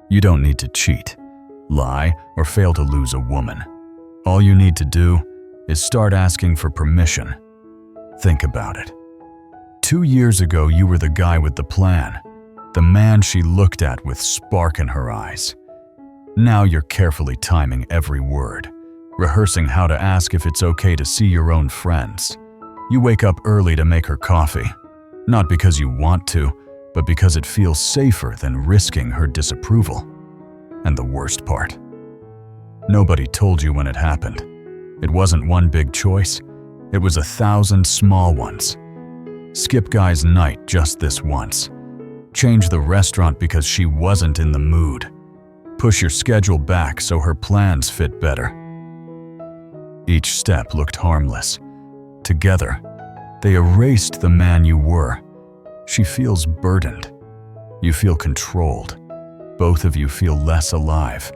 You don't need to cheat, lie, or fail to lose a woman. All you need to do is start asking for permission. Think about it. 2 years ago, you were the guy with the plan, the man she looked at with spark in her eyes. Now you're carefully timing every word, rehearsing how to ask if it's okay to see your own friends. You wake up early to make her coffee, not because you want to, but because it feels safer than risking her disapproval. And the worst part? Nobody told you when it happened. It wasn't one big choice, it was 1,000 small ones. Skip guy's night just this once. Change the restaurant because she wasn't in the mood. Push your schedule back so her plans fit better. Each step looked harmless. Together, they erased the man you were. She feels burdened. You feel controlled. Both of you feel less alive.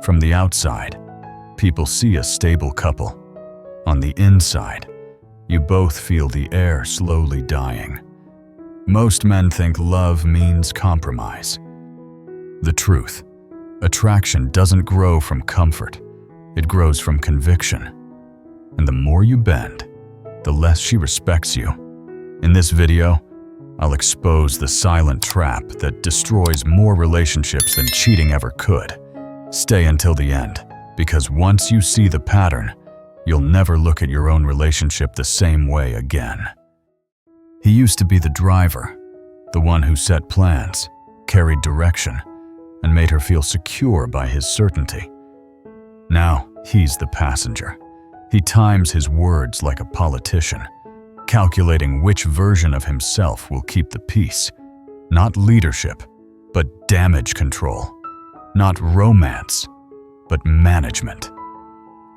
From the outside, people see a stable couple. On the inside, you both feel the air slowly dying. Most men think love means compromise. The truth, attraction doesn't grow from comfort. It grows from conviction. And the more you bend, the less she respects you. In this video, I'll expose the silent trap that destroys more relationships than cheating ever could. Stay until the end, because once you see the pattern, you'll never look at your own relationship the same way again. He used to be the driver, the one who set plans, carried direction, and made her feel secure by his certainty. Now, he's the passenger. He times his words like a politician, calculating which version of himself will keep the peace. Not leadership, but damage control. Not romance, but management.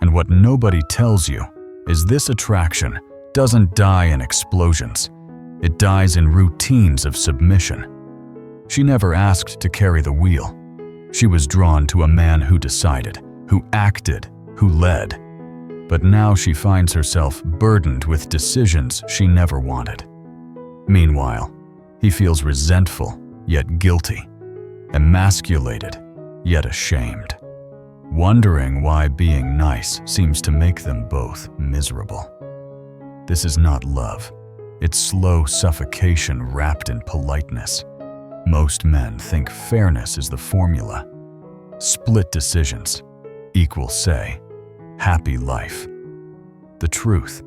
And what nobody tells you is this attraction doesn't die in explosions. It dies in routines of submission. She never asked to carry the wheel. She was drawn to a man who decided, who acted, who led. But now she finds herself burdened with decisions she never wanted. Meanwhile, he feels resentful, yet guilty, emasculated, yet ashamed, wondering why being nice seems to make them both miserable. This is not love. It's slow suffocation wrapped in politeness. Most men think fairness is the formula. Split decisions, equal say, happy life. The truth,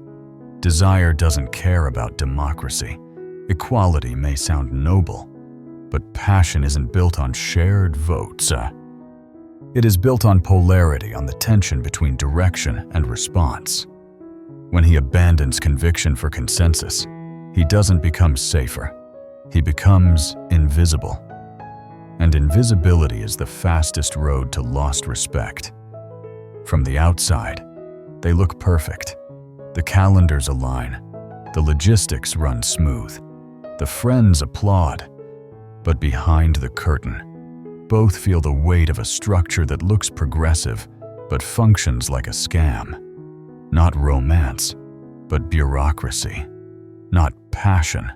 desire doesn't care about democracy. Equality may sound noble, but passion isn't built on shared votes. It is built on polarity, on the tension between direction and response. When he abandons conviction for consensus, he doesn't become safer. He becomes invisible. And invisibility is the fastest road to lost respect. From the outside, they look perfect. The calendars align. The logistics run smooth. The friends applaud. But behind the curtain, both feel the weight of a structure that looks progressive, but functions like a scam. Not romance, but bureaucracy. Not passion,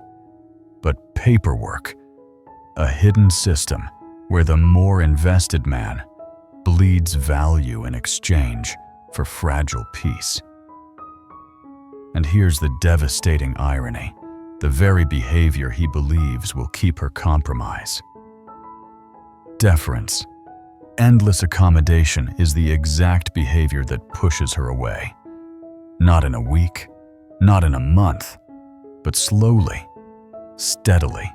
but paperwork. A hidden system where the more invested man bleeds value in exchange for fragile peace. And here's the devastating irony, the very behavior he believes will keep her compromise. Deference, endless accommodation is the exact behavior that pushes her away. Not in a week, not in a month, but slowly, steadily,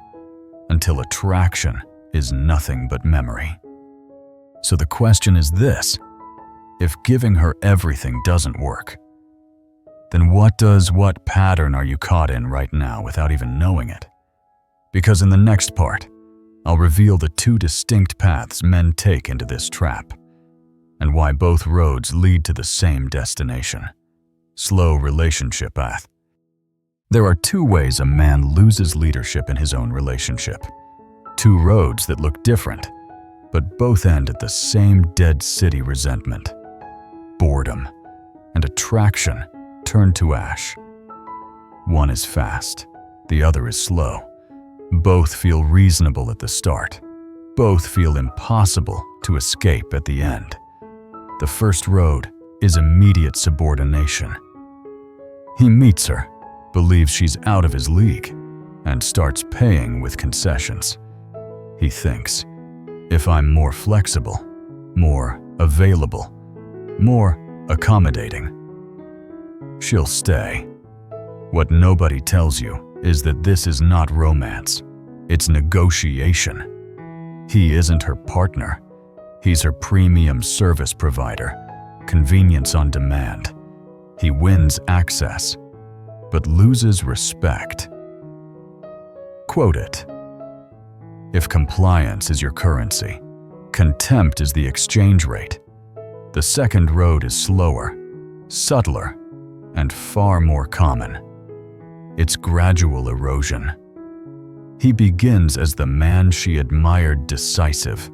until attraction is nothing but memory. So the question is this: if giving her everything doesn't work, then what pattern are you caught in right now without even knowing it? Because in the next part, I'll reveal the two distinct paths men take into this trap, and why both roads lead to the same destination: slow relationship path. There are two ways a man loses leadership in his own relationship. Two roads that look different, but both end at the same dead city resentment. Boredom and attraction turn to ash. One is fast, the other is slow. Both feel reasonable at the start. both feel impossible to escape at the end. The first road is immediate subordination. He meets her, believes she's out of his league, and starts paying with concessions. He thinks, if I'm more flexible, more available, more accommodating, she'll stay. What nobody tells you is that this is not romance, it's negotiation. He isn't her partner, he's her premium service provider, convenience on demand. He wins access, but loses respect. Quote it. If compliance is your currency, contempt is the exchange rate. The second road is slower, subtler, and far more common. It's gradual erosion. He begins as the man she admired, decisive,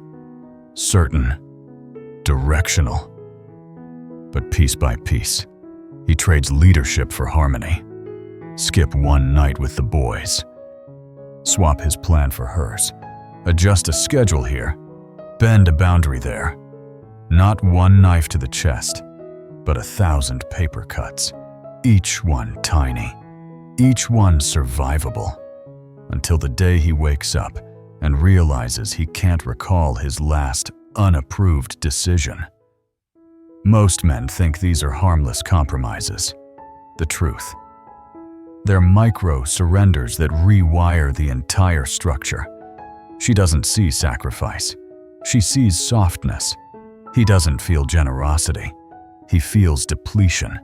certain, directional. But piece by piece, he trades leadership for harmony. Skip one night with the boys. Swap his plan for hers. Adjust a schedule here. Bend a boundary there. Not one knife to the chest, but 1,000 paper cuts. Each one tiny. Each one survivable. Until the day he wakes up and realizes he can't recall his last unapproved decision. Most men think these are harmless compromises. The truth. They're micro surrenders that rewire the entire structure. She doesn't see sacrifice. She sees softness. He doesn't feel generosity. He feels depletion.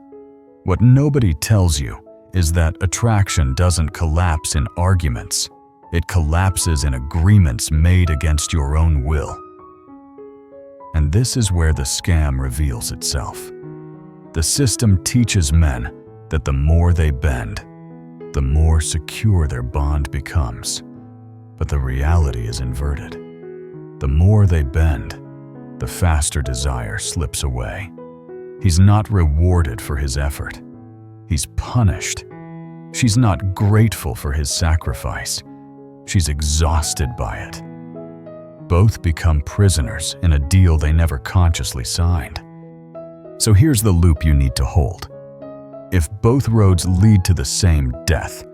What nobody tells you is that attraction doesn't collapse in arguments. It collapses in agreements made against your own will. And this is where the scam reveals itself. The system teaches men that the more they bend, the more secure their bond becomes. But the reality is inverted. The more they bend, the faster desire slips away. He's not rewarded for his effort. He's punished. She's not grateful for his sacrifice. She's exhausted by it. Both become prisoners in a deal they never consciously signed. So here's the loop you need to hold. If both roads lead to the same death,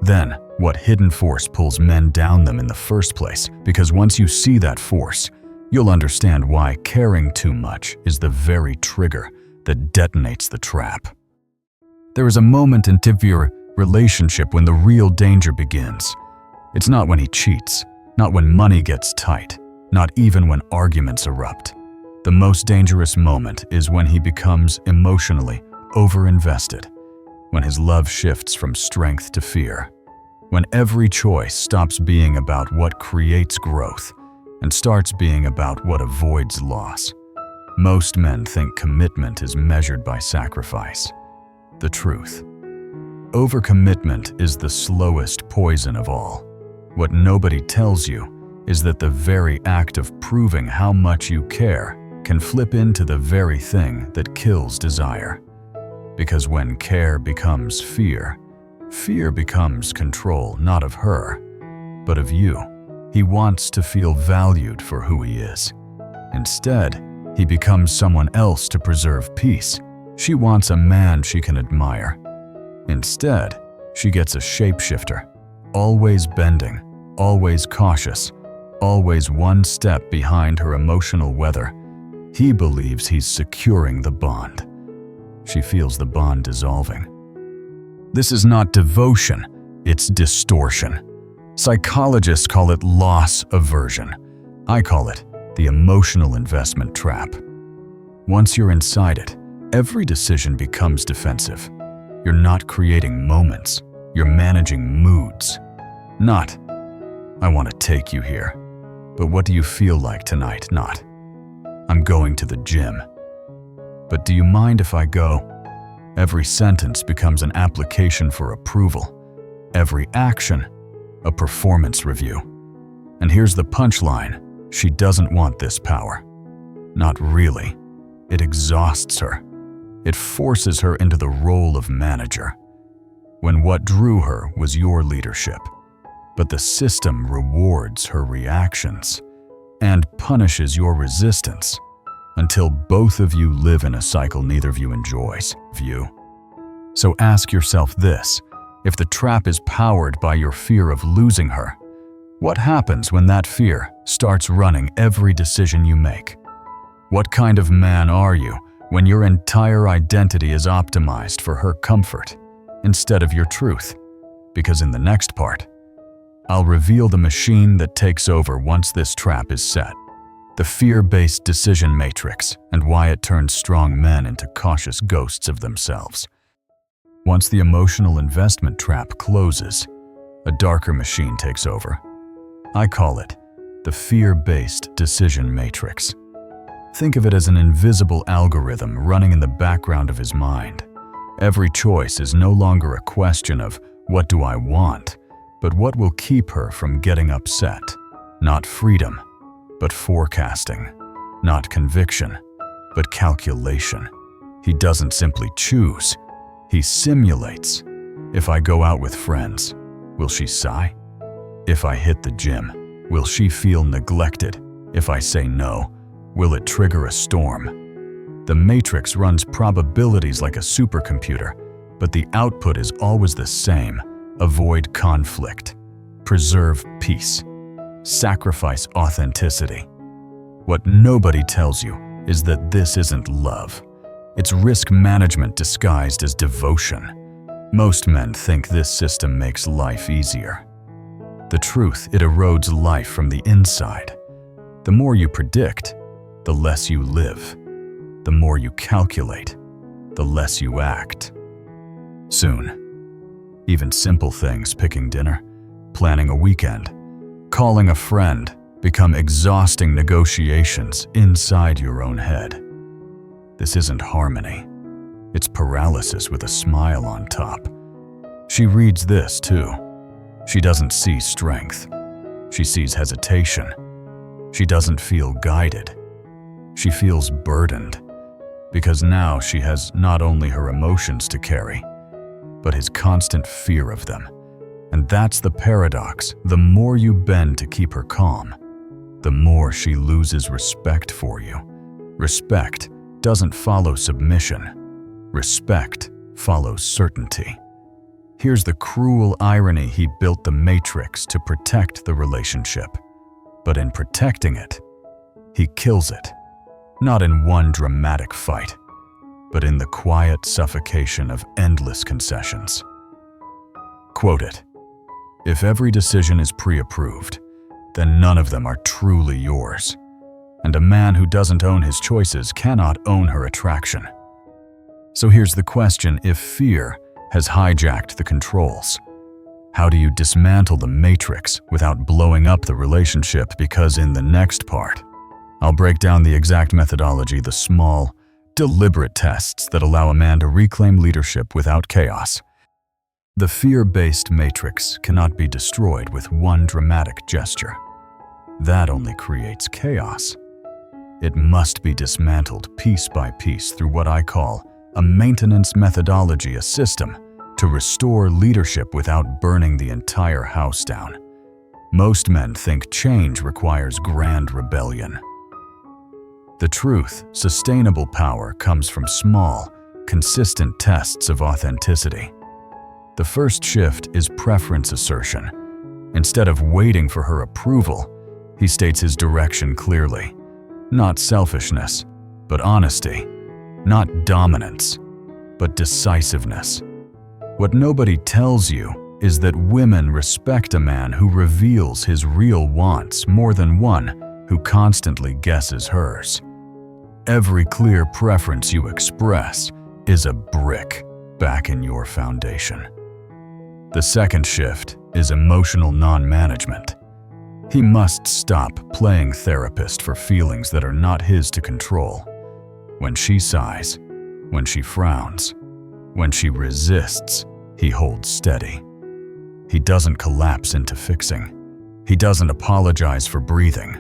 then what hidden force pulls men down them in the first place? Because once you see that force, you'll understand why caring too much is the very trigger that detonates the trap. There is a moment in your relationship when the real danger begins. It's not when he cheats, not when money gets tight, not even when arguments erupt. The most dangerous moment is when he becomes emotionally overinvested, when his love shifts from strength to fear, when every choice stops being about what creates growth and starts being about what avoids loss. Most men think commitment is measured by sacrifice. The truth. Overcommitment is the slowest poison of all. What nobody tells you is that the very act of proving how much you care can flip into the very thing that kills desire. Because when care becomes fear, fear becomes control not of her, but of you. He wants to feel valued for who he is. Instead, he becomes someone else to preserve peace. She wants a man she can admire. Instead, she gets a shapeshifter, always bending, always cautious, always one step behind her emotional weather. He believes he's securing the bond. She feels the bond dissolving. This is not devotion, it's distortion. Psychologists call it loss aversion. I call it the emotional investment trap. Once you're inside it, every decision becomes defensive. You're not creating moments, you're managing moods. Not, I want to take you here, but what do you feel like tonight? Not, I'm going to the gym. But do you mind if I go? Every sentence becomes an application for approval. Every action, a performance review. And here's the punchline. She doesn't want this power. Not really. It exhausts her. It forces her into the role of manager. When what drew her was your leadership. But the system rewards her reactions. and punishes your resistance until both of you live in a cycle neither of you enjoys. So ask yourself this: if the trap is powered by your fear of losing her, what happens when that fear starts running every decision you make? What kind of man are you when your entire identity is optimized for her comfort instead of your truth? Because in the next part, I'll reveal the machine that takes over once this trap is set, the fear-based decision matrix, and why it turns strong men into cautious ghosts of themselves. Once the emotional investment trap closes, a darker machine takes over. I call it the fear-based decision matrix. Think of it as an invisible algorithm running in the background of his mind. Every choice is no longer a question of what do I want, but what will keep her from getting upset. Not freedom, but forecasting. Not conviction, but calculation. He doesn't simply choose, he simulates. If I go out with friends, will she sigh? If I hit the gym, will she feel neglected? If I say no, will it trigger a storm? The matrix runs probabilities like a supercomputer, but the output is always the same. Avoid conflict, preserve peace, sacrifice authenticity. What nobody tells you is that this isn't love. It's risk management disguised as devotion. Most men think this system makes life easier. The truth, it erodes life from the inside. The more you predict, the less you live. The more you calculate, the less you act. Soon, even simple things, picking dinner, planning a weekend, calling a friend, become exhausting negotiations inside your own head. This isn't harmony. It's paralysis with a smile on top. She reads this too. She doesn't see strength. She sees hesitation. She doesn't feel guided. She feels burdened, because now she has not only her emotions to carry, but his constant fear of them. And that's the paradox. The more you bend to keep her calm, the more she loses respect for you. Respect doesn't follow submission. Respect follows certainty. Here's the cruel irony: he built the matrix to protect the relationship, but in protecting it, he kills it. Not in one dramatic fight, but in the quiet suffocation of endless concessions. Quote it: "If every decision is pre-approved, then none of them are truly yours. And a man who doesn't own his choices cannot own her attraction." So here's the question: if fear has hijacked the controls, how do you dismantle the matrix without blowing up the relationship? Because in the next part, I'll break down the exact methodology, the small, deliberate tests that allow a man to reclaim leadership without chaos. The fear-based matrix cannot be destroyed with one dramatic gesture. That only creates chaos. It must be dismantled piece by piece through what I call a maintenance methodology, a system to restore leadership without burning the entire house down. Most men think change requires grand rebellion. The truth, sustainable power comes from small, consistent tests of authenticity. The first shift is preference assertion. Instead of waiting for her approval, he states his direction clearly. Not selfishness, but honesty. Not dominance, but decisiveness. What nobody tells you is that women respect a man who reveals his real wants more than one who constantly guesses hers. Every clear preference you express is a brick back in your foundation. The second shift is emotional non-management. He must stop playing therapist for feelings that are not his to control. When she sighs, when she frowns, when she resists, he holds steady. He doesn't collapse into fixing. He doesn't apologize for breathing.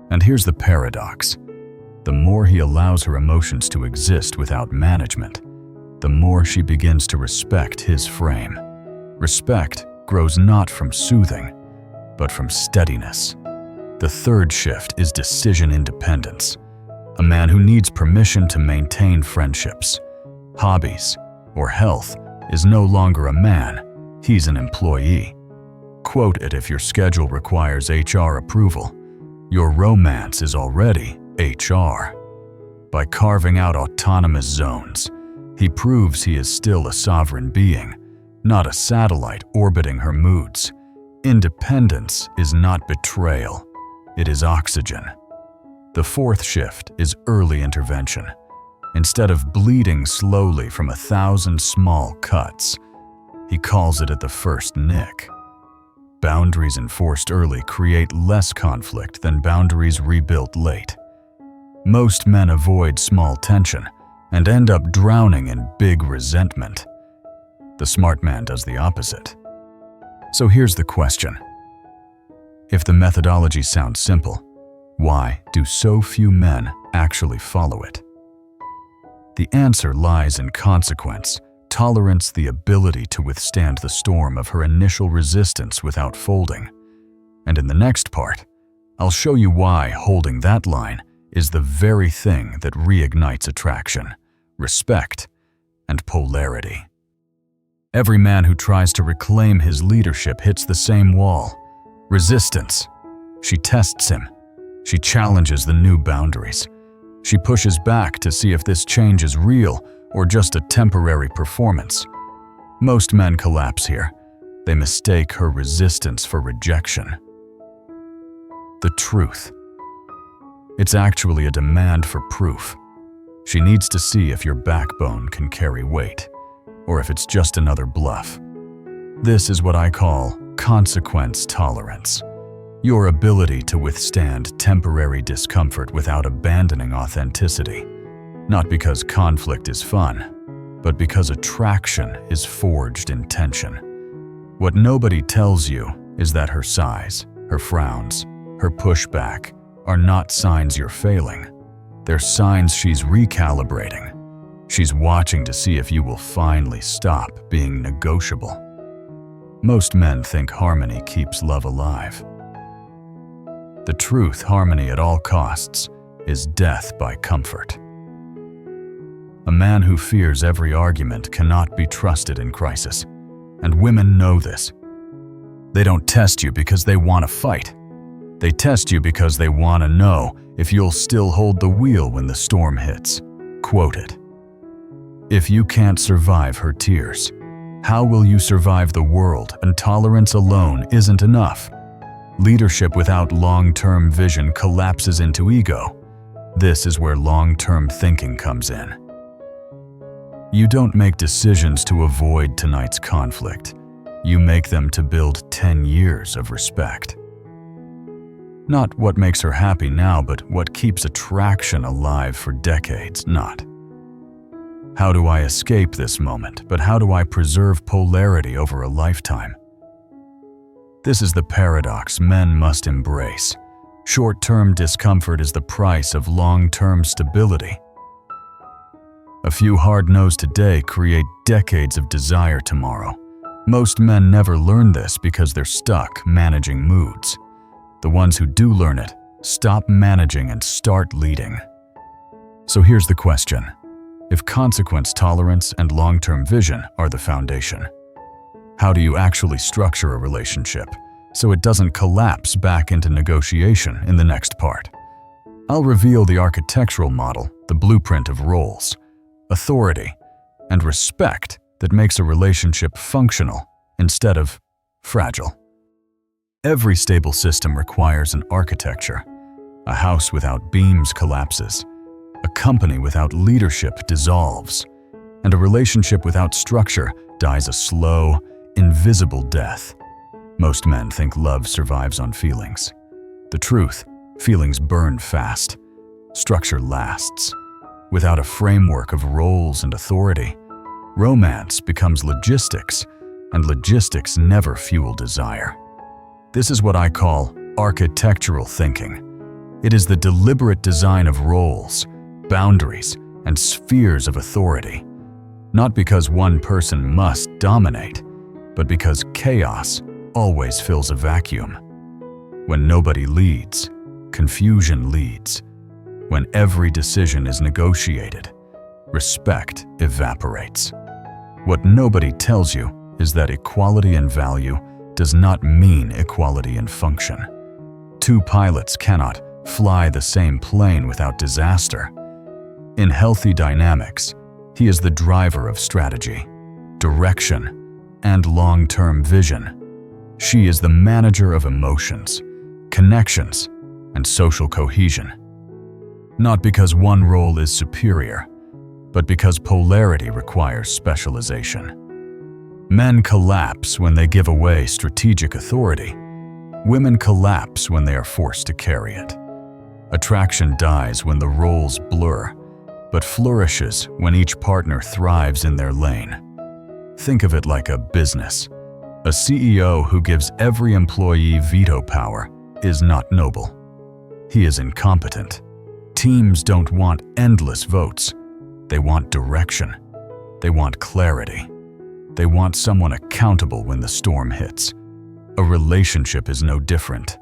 And here's the paradox. The more he allows her emotions to exist without management, the more she begins to respect his frame. Respect grows not from soothing, but from steadiness. The third shift is decision independence. A man who needs permission to maintain friendships, hobbies, or health is no longer a man, he's an employee. Quote it if your schedule requires HR approval. Your romance is already HR. By carving out autonomous zones, he proves he is still a sovereign being, not a satellite orbiting her moods. Independence is not betrayal, it is oxygen. The fourth shift is early intervention. Instead of bleeding slowly from 1,000 small cuts, he calls it at the first nick. Boundaries enforced early create less conflict than boundaries rebuilt late. Most men avoid small tension and end up drowning in big resentment. The smart man does the opposite. So here's the question. If the methodology sounds simple, why do so few men actually follow it? The answer lies in consequence, tolerance, the ability to withstand the storm of her initial resistance without folding. And in the next part, I'll show you why holding that line is the very thing that reignites attraction, respect, and polarity. Every man who tries to reclaim his leadership hits the same wall. Resistance. She tests him. She challenges the new boundaries. She pushes back to see if this change is real or just a temporary performance. Most men collapse here. They mistake her resistance for rejection. The truth. It's actually a demand for proof. She needs to see if your backbone can carry weight, or if it's just another bluff. This is what I call consequence tolerance. Your ability to withstand temporary discomfort without abandoning authenticity. Not because conflict is fun, but because attraction is forged in tension. What nobody tells you is that her sighs, her frowns, her pushback are not signs you're failing. They're signs she's recalibrating. She's watching to see if you will finally stop being negotiable. Most men think harmony keeps love alive. The truth, harmony at all costs, is death by comfort. A man who fears every argument cannot be trusted in crisis, and women know this. They don't test you because they want to fight. They test you because they want to know if you'll still hold the wheel when the storm hits. Quote it. If you can't survive her tears, how will you survive the world? And tolerance alone isn't enough. Leadership without long-term vision collapses into ego. This is where long-term thinking comes in. You don't make decisions to avoid tonight's conflict. You make them to build 10 years of respect. Not what makes her happy now, but what keeps attraction alive for decades, not. How do I escape this moment, but how do I preserve polarity over a lifetime? This is the paradox men must embrace. Short-term discomfort is the price of long-term stability. A few hard no's today create decades of desire tomorrow. Most men never learn this because they're stuck managing moods. The ones who do learn it stop managing and start leading. So here's the question. If consequence tolerance and long-term vision are the foundation, how do you actually structure a relationship so it doesn't collapse back into negotiation in the next part? I'll reveal the architectural model, the blueprint of roles, authority, and respect that makes a relationship functional instead of fragile. Every stable system requires an architecture. A house without beams collapses. A company without leadership dissolves. And a relationship without structure dies a slow, invisible death. Most men think love survives on feelings. The truth, feelings burn fast. Structure lasts. Without a framework of roles and authority, romance becomes logistics, and logistics never fuel desire. This is what I call architectural thinking. It is the deliberate design of roles, boundaries, and spheres of authority. Not because one person must dominate, but because chaos always fills a vacuum. When nobody leads, confusion leads. When every decision is negotiated, respect evaporates. What nobody tells you is that equality in value does not mean equality in function. Two pilots cannot fly the same plane without disaster. In healthy dynamics, he is the driver of strategy, direction, and long-term vision. She is the manager of emotions, connections, and social cohesion. Not because one role is superior, but because polarity requires specialization. Men collapse when they give away strategic authority. Women collapse when they are forced to carry it. Attraction dies when the roles blur, but flourishes when each partner thrives in their lane. Think of it like a business. A CEO who gives every employee veto power is not noble. He is incompetent. Teams don't want endless votes. They want direction. They want clarity. They want someone accountable when the storm hits. A relationship is no different.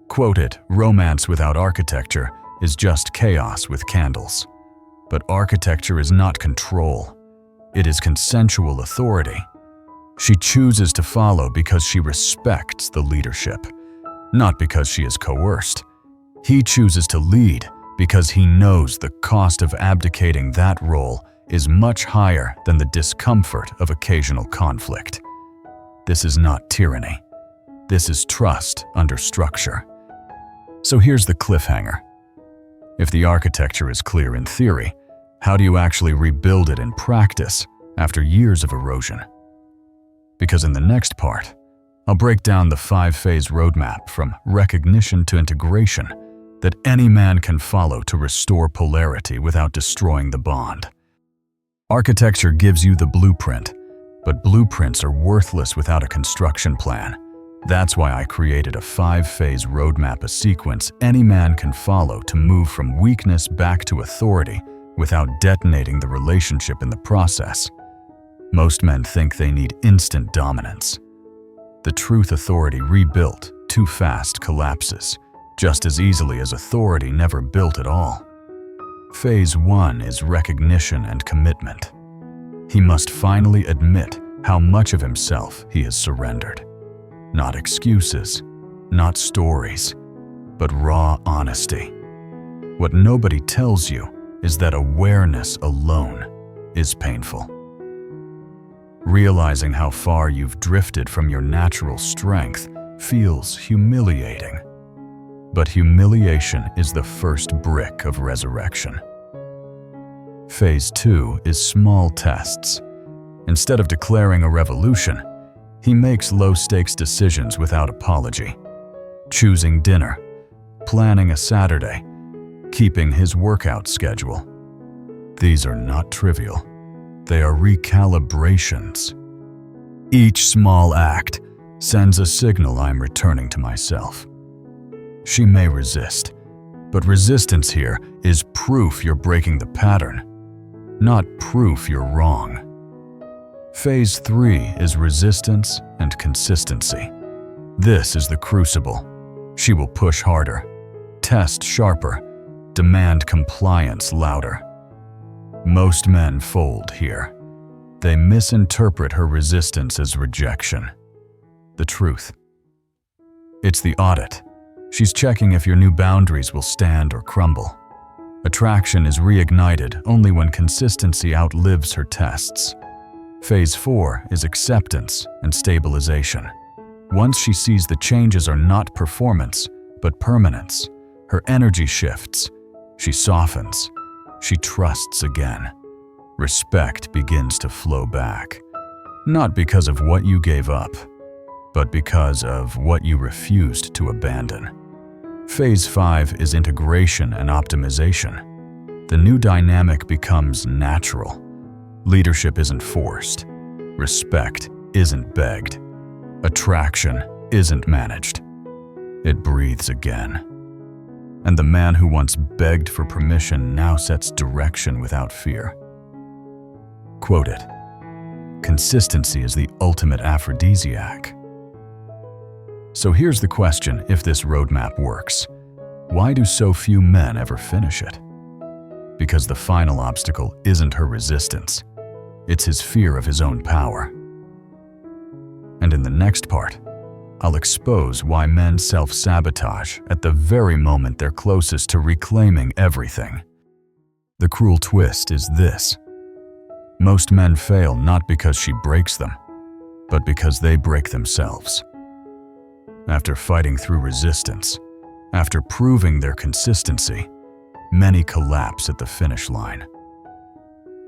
Quote it, "Romance without architecture is just chaos with candles." But architecture is not control. It is consensual authority. She chooses to follow because she respects the leadership, not because she is coerced. He chooses to lead because he knows the cost of abdicating that role is much higher than the discomfort of occasional conflict. This is not tyranny. This is trust under structure. So here's the cliffhanger. If the architecture is clear in theory, how do you actually rebuild it in practice after years of erosion? Because in the next part, I'll break down the 5-phase roadmap from recognition to integration that any man can follow to restore polarity without destroying the bond. Architecture gives you the blueprint, but blueprints are worthless without a construction plan. That's why I created a 5-phase roadmap, a sequence any man can follow to move from weakness back to authority without detonating the relationship in the process. Most men think they need instant dominance. The truth, authority rebuilt too fast collapses, just as easily as authority never built at all. Phase 1 is recognition and commitment. He must finally admit how much of himself he has surrendered. Not excuses, not stories, but raw honesty. What nobody tells you is that awareness alone is painful. Realizing how far you've drifted from your natural strength feels humiliating. But humiliation is the first brick of resurrection. Phase 2 is small tests. Instead of declaring a revolution, he makes low-stakes decisions without apology. Choosing dinner, planning a Saturday, keeping his workout schedule. These are not trivial. They are recalibrations. Each small act sends a signal I'm returning to myself. She may resist, but resistance here is proof you're breaking the pattern, not proof you're wrong. Phase 3 is resistance and consistency. This is the crucible. She will push harder, test sharper, demand compliance louder. Most men fold here. They misinterpret her resistance as rejection. The truth. It's the audit. She's checking if your new boundaries will stand or crumble. Attraction is reignited only when consistency outlives her tests. Phase 4 is acceptance and stabilization. Once she sees the changes are not performance, but permanence, her energy shifts. She softens. She trusts again. Respect begins to flow back. Not because of what you gave up, but because of what you refused to abandon. Phase 5 is integration and optimization. The new dynamic becomes natural. Leadership isn't forced. Respect isn't begged. Attraction isn't managed. It breathes again. And the man who once begged for permission now sets direction without fear. Quote it, "Consistency is the ultimate aphrodisiac." So here's the question if this roadmap works. Why do so few men ever finish it? Because the final obstacle isn't her resistance. It's his fear of his own power. And in the next part, I'll expose why men self-sabotage at the very moment they're closest to reclaiming everything. The cruel twist is this: most men fail not because she breaks them, but because they break themselves. After fighting through resistance, after proving their consistency, many collapse at the finish line.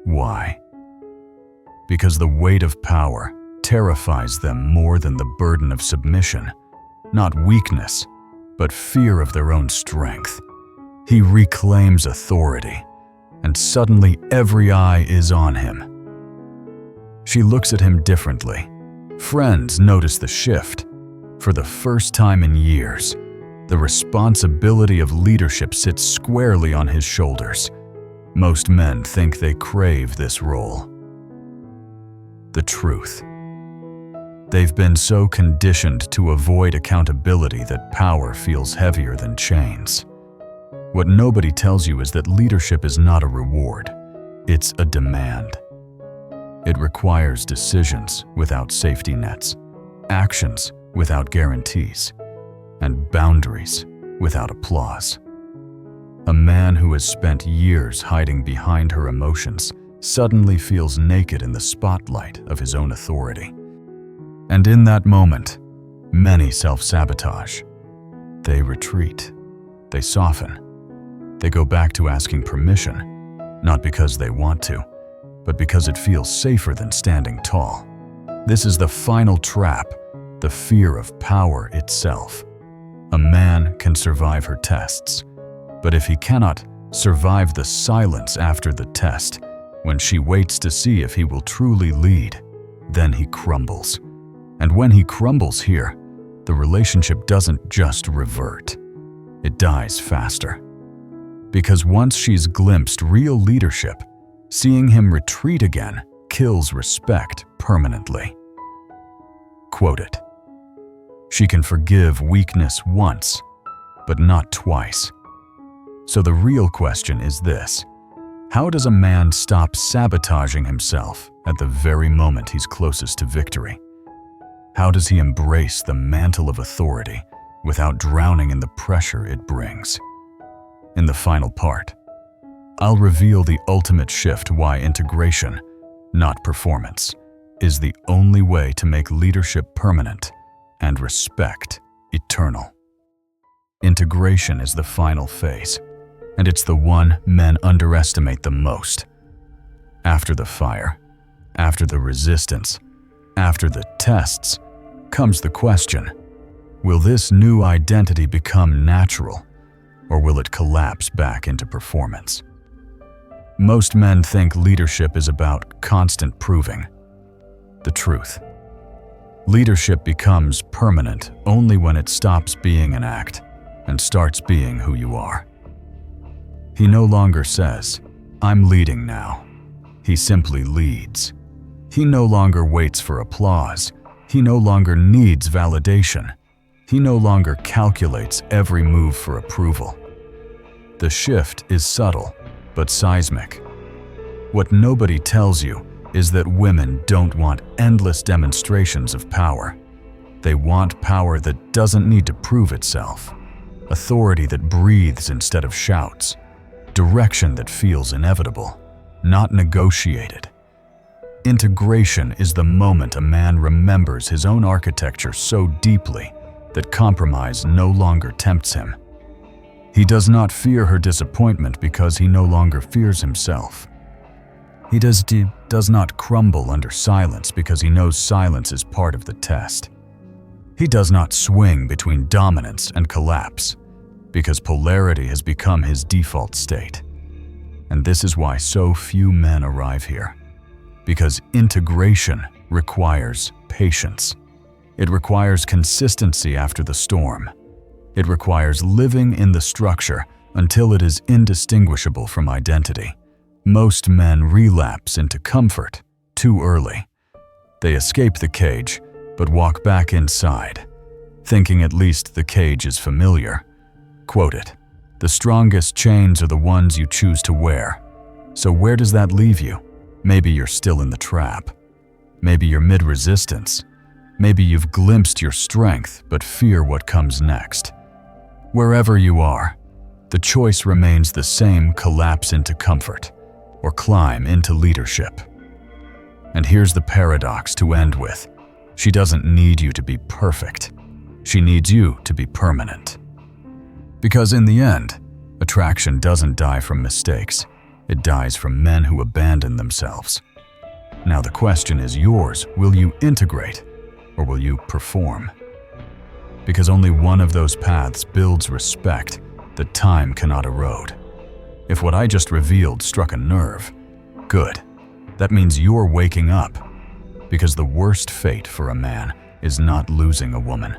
Why? Because the weight of power terrifies them more than the burden of submission, not weakness, but fear of their own strength. He reclaims authority, and suddenly every eye is on him. She looks at him differently. Friends notice the shift. For the first time in years, the responsibility of leadership sits squarely on his shoulders. Most men think they crave this role. The truth: they've been so conditioned to avoid accountability that power feels heavier than chains. What nobody tells you is that leadership is not a reward, it's a demand. It requires decisions without safety nets, actions without guarantees, and boundaries without applause. A man who has spent years hiding behind her emotions suddenly feels naked in the spotlight of his own authority. And in that moment, many self-sabotage. They retreat. They soften. They go back to asking permission, not because they want to, but because it feels safer than standing tall. This is the final trap, the fear of power itself. A man can survive her tests, but if he cannot survive the silence after the test, when she waits to see if he will truly lead, then he crumbles. And when he crumbles here, the relationship doesn't just revert. It dies faster. Because once she's glimpsed real leadership, seeing him retreat again kills respect permanently. Quote it: "She can forgive weakness once, but not twice." So the real question is this: how does a man stop sabotaging himself at the very moment he's closest to victory? How does he embrace the mantle of authority without drowning in the pressure it brings? In the final part, I'll reveal the ultimate shift: why integration, not performance, is the only way to make leadership permanent and respect eternal. Integration is the final phase, and it's the one men underestimate the most. After the fire, after the resistance, after the tests, comes the question: will this new identity become natural, or will it collapse back into performance? Most men think leadership is about constant proving. The truth: leadership becomes permanent only when it stops being an act and starts being who you are. He no longer says, "I'm leading now." He simply leads. He no longer waits for applause. He no longer needs validation. He no longer calculates every move for approval. The shift is subtle, but seismic. What nobody tells you is that women don't want endless demonstrations of power. They want power that doesn't need to prove itself, authority that breathes instead of shouts, direction that feels inevitable, not negotiated. Integration is the moment a man remembers his own architecture so deeply that compromise no longer tempts him. He does not fear her disappointment because he no longer fears himself. He does not crumble under silence because he knows silence is part of the test. He does not swing between dominance and collapse because polarity has become his default state. And this is why so few men arrive here. Because integration requires patience. It requires consistency after the storm. It requires living in the structure until it is indistinguishable from identity. Most men relapse into comfort too early. They escape the cage, but walk back inside, thinking at least the cage is familiar. Quote it: The strongest chains are the ones you choose to wear. So where does that leave you? Maybe you're still in the trap. Maybe you're mid-resistance. Maybe you've glimpsed your strength but fear what comes next. Wherever you are, the choice remains the same: collapse into comfort or climb into leadership. And here's the paradox to end with. She doesn't need you to be perfect. She needs you to be permanent. Because in the end, attraction doesn't die from mistakes. It dies from men who abandon themselves. Now the question is yours. Will you integrate or will you perform? Because only one of those paths builds respect that time cannot erode. If what I just revealed struck a nerve, good. That means you're waking up. Because the worst fate for a man is not losing a woman.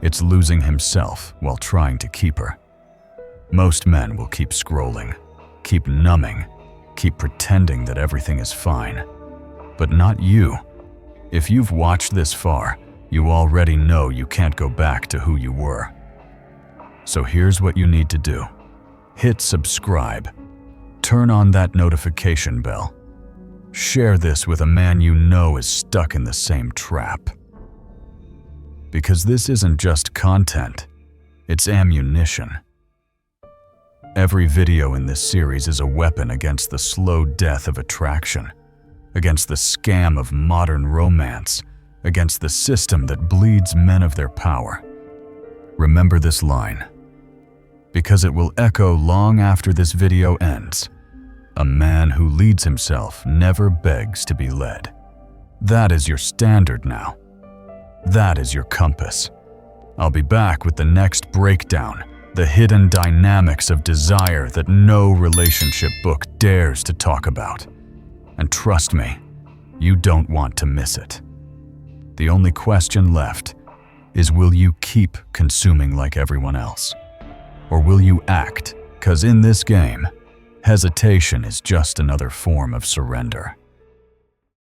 It's losing himself while trying to keep her. Most men will keep scrolling, keep numbing, keep pretending that everything is fine. But not you. If you've watched this far, you already know you can't go back to who you were. So here's what you need to do. Hit subscribe. Turn on that notification bell. Share this with a man you know is stuck in the same trap. Because this isn't just content, it's ammunition. Every video in this series is a weapon against the slow death of attraction, against the scam of modern romance, against the system that bleeds men of their power. Remember this line, because it will echo long after this video ends. A man who leads himself never begs to be led. That is your standard now. That is your compass. I'll be back with the next breakdown, the hidden dynamics of desire that no relationship book dares to talk about. And trust me, you don't want to miss it. The only question left is, will you keep consuming like everyone else? Or will you act? 'Cause in this game, hesitation is just another form of surrender.